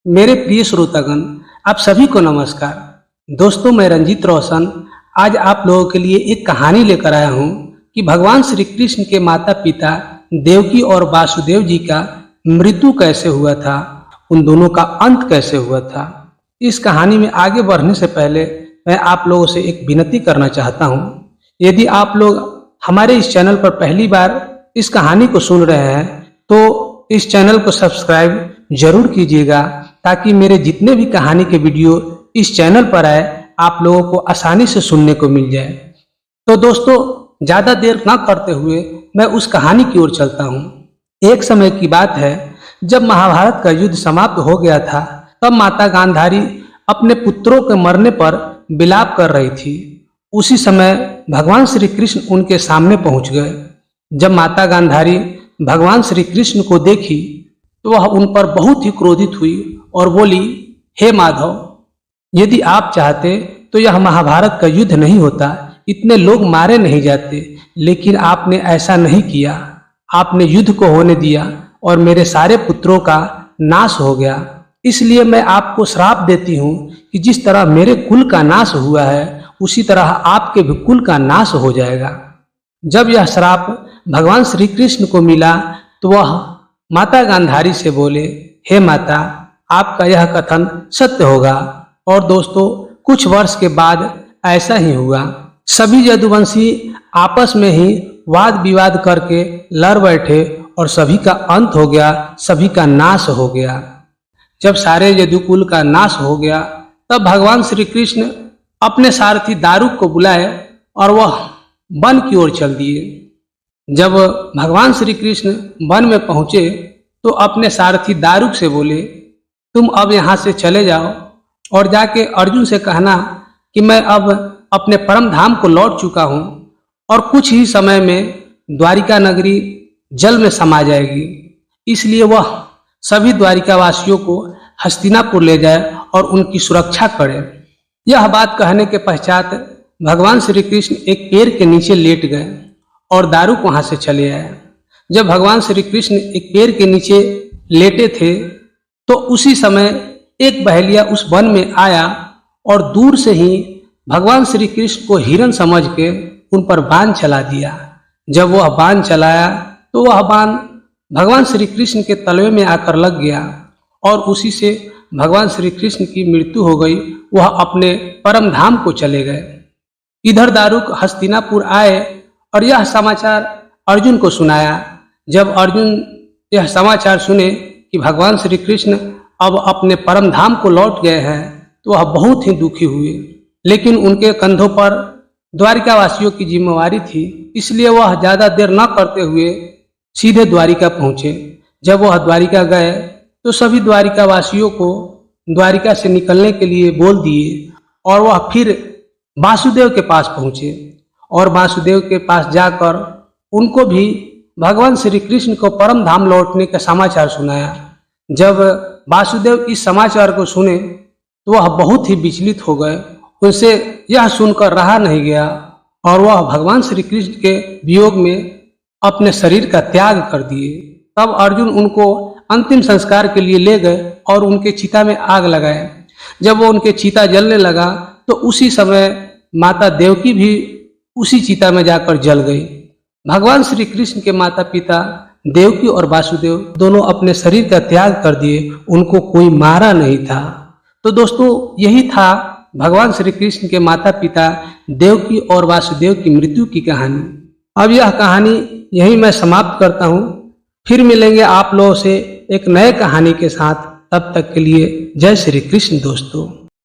मेरे प्रिय श्रोतागण, आप सभी को नमस्कार। दोस्तों, मैं रंजीत रोशन आज आप लोगों के लिए एक कहानी लेकर आया हूँ कि भगवान श्री कृष्ण के माता पिता देवकी और वासुदेव जी का मृत्यु कैसे हुआ था, उन दोनों का अंत कैसे हुआ था। इस कहानी में आगे बढ़ने से पहले मैं आप लोगों से एक विनती करना चाहता हूँ। यदि आप लोग हमारे इस चैनल पर पहली बार इस कहानी को सुन रहे हैं तो इस चैनल को सब्सक्राइब जरूर कीजिएगा, ताकि मेरे जितने भी कहानी के वीडियो इस चैनल पर आए आप लोगों को आसानी से सुनने को मिल जाए। तो दोस्तों, ज्यादा देर ना करते हुए मैं उस कहानी की ओर चलता हूँ। एक समय की बात है, जब महाभारत का युद्ध समाप्त हो गया था, तब माता गांधारी अपने पुत्रों के मरने पर विलाप कर रही थी। उसी समय भगवान श्री कृष्ण उनके सामने पहुंच गए। जब माता गांधारी भगवान श्री कृष्ण को देखी तो वह उन पर बहुत ही क्रोधित हुई और बोली, हे माधव, यदि आप चाहते तो यह महाभारत का युद्ध नहीं होता, इतने लोग मारे नहीं जाते, लेकिन आपने ऐसा नहीं किया। आपने युद्ध को होने दिया और मेरे सारे पुत्रों का नाश हो गया। इसलिए मैं आपको श्राप देती हूँ कि जिस तरह मेरे कुल का नाश हुआ है, उसी तरह आपके भी कुल का नाश हो जाएगा। जब यह श्राप भगवान श्री कृष्ण को मिला तो वह माता गांधारी से बोले, हे माता, आपका यह कथन सत्य होगा। और दोस्तों, कुछ वर्ष के बाद ऐसा ही हुआ। सभी यदुवंशी आपस में ही वाद विवाद करके लड़ बैठे और सभी का अंत हो गया, सभी का नाश हो गया। जब सारे यदुकुल का नाश हो गया, तब भगवान श्री कृष्ण अपने सारथी दारुक को बुलाए और वह वन की ओर चल दिए। जब भगवान श्री कृष्ण वन में पहुंचे तो अपने सारथी दारुक से बोले, तुम अब यहाँ से चले जाओ और जाके अर्जुन से कहना कि मैं अब अपने परम धाम को लौट चुका हूँ और कुछ ही समय में द्वारिका नगरी जल में समा जाएगी। इसलिए वह सभी द्वारिका वासियों को हस्तिनापुर ले जाए और उनकी सुरक्षा करे। यह बात कहने के पश्चात भगवान श्री कृष्ण एक पेड़ के नीचे लेट गए और दारुक वहां से चले आए। जब भगवान श्री कृष्ण एक पेड़ के नीचे लेटे थे तो उसी समय एक बहेलिया उस वन में आया और दूर से ही भगवान श्री कृष्ण को हिरन समझ के उन पर बाण चला दिया। जब वह बाण चलाया तो वह बाण भगवान श्री कृष्ण के तलवे में आकर लग गया और उसी से भगवान श्री कृष्ण की मृत्यु हो गई। वह अपने परम धाम को चले गए। इधर दारुक हस्तिनापुर आए और यह समाचार अर्जुन को सुनाया। जब अर्जुन यह समाचार सुने कि भगवान श्री कृष्ण अब अपने परम धाम को लौट गए हैं तो वह बहुत ही दुखी हुए, लेकिन उनके कंधों पर द्वारिका वासियों की जिम्मेवारी थी, इसलिए वह ज्यादा देर न करते हुए सीधे द्वारिका पहुंचे। जब वह द्वारिका गए तो सभी द्वारिका वासियों को द्वारिका से निकलने के लिए बोल दिए और वह फिर वासुदेव के पास पहुंचे और वासुदेव के पास जाकर उनको भी भगवान श्री कृष्ण को परम धाम लौटने का समाचार सुनाया। जब वासुदेव इस समाचार को सुने तो वह बहुत ही विचलित हो गए। उनसे यह सुनकर रहा नहीं गया और वह भगवान श्री कृष्ण के वियोग में अपने शरीर का त्याग कर दिए। तब अर्जुन उनको अंतिम संस्कार के लिए ले गए और उनके चिता में आग लगाए। जब वो उनके चिता जलने लगा तो उसी समय माता देवकी भी उसी चिता में जाकर जल गई। भगवान श्री कृष्ण के माता पिता देवकी और वासुदेव दोनों अपने शरीर का त्याग कर दिए, उनको कोई मारा नहीं था। तो दोस्तों, यही था भगवान श्री कृष्ण के माता पिता देवकी और वासुदेव की मृत्यु की कहानी। अब यह कहानी यही मैं समाप्त करता हूँ। फिर मिलेंगे आप लोगों से एक नए कहानी के साथ। तब तक के लिए जय श्री कृष्ण दोस्तों।